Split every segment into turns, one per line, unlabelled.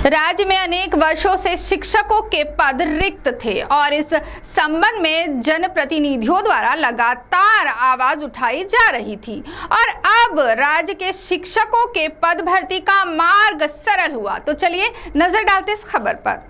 राज्य में अनेक वर्षों से शिक्षकों के पद रिक्त थे और इस संबंध में जनप्रतिनिधियों द्वारा लगातार आवाज उठाई जा रही थी और अब राज्य के शिक्षकों के पद भर्ती का मार्ग सरल हुआ। तो चलिए नजर डालते इस खबर पर।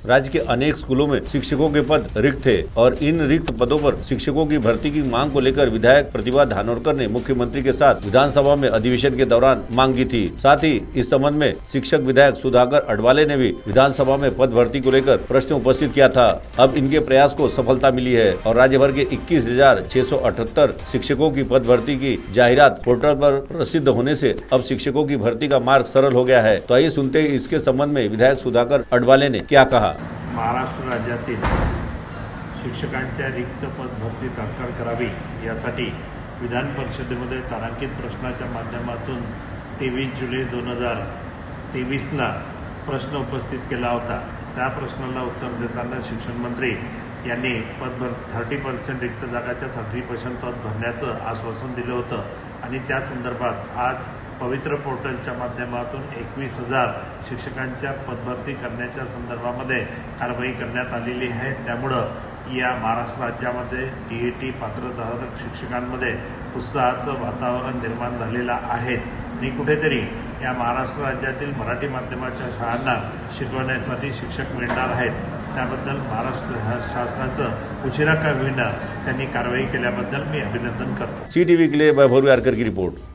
राज्य के अनेक स्कूलों में शिक्षकों के पद रिक्त थे और इन रिक्त पदों पर शिक्षकों की भर्ती की मांग को लेकर विधायक प्रतिभा धानोरकर ने मुख्यमंत्री के साथ विधानसभा में अधिवेशन के दौरान मांग की थी। साथ ही इस संबंध में शिक्षक विधायक सुधाकर अडवाले ने भी विधानसभा में पद भर्ती को लेकर प्रश्न उपस्थित किया था। अब इनके प्रयास को सफलता मिली है और राज्य भर के 21,678 शिक्षकों की पद भर्ती की जाहिरात पोर्टल पर प्रसिद्ध होने से अब शिक्षकों की भर्ती का मार्ग सरल हो गया है। तो आइए सुनते हैं इसके संबंध में विधायक सुधाकर अडवाले ने क्या कहा।
महाराष्ट्र राज्यातील शिक्षकांच्या रिक्त पद भरती तात्काळ करावी यासाठी विधान परिषदेमध्ये तारांकित प्रश्नाच्या माध्यमातून 23 जुलै 2023ला प्रश्न उपस्थित केला होता। त्या प्रश्नाला उत्तर देताना शिक्षण मंत्री यांनी 30% रिक्त जागाच्या 30% पद भरण्याचं आश्वासन दिलं होतं आणि त्या संदर्भात आज पवित्र पोर्टलच्या माध्यमातून 21,000 शिक्षकांच्या पदभरती करण्याच्या संदर्भामध्ये कारवाई करण्यात आलेली आहे। त्यामुळे या महाराष्ट्र राज्यामध्ये टीईटी पात्रधारक शिक्षकांमध्ये उत्साहाचं वातावरण निर्माण झालेलं आहे आणि कुठेतरी या महाराष्ट्र राज्यातील मराठी माध्यमाच्या शाळांना शिकवण्यासाठी शिक्षक मिळणार आहेत। त्याबद्दल महाराष्ट्र शासनाचं उशिरा का होईना त्यांनी कारवाई केल्याबद्दल मी अभिनंदन करतो।
CTV के लिए वैभव यारकर की रिपोर्ट।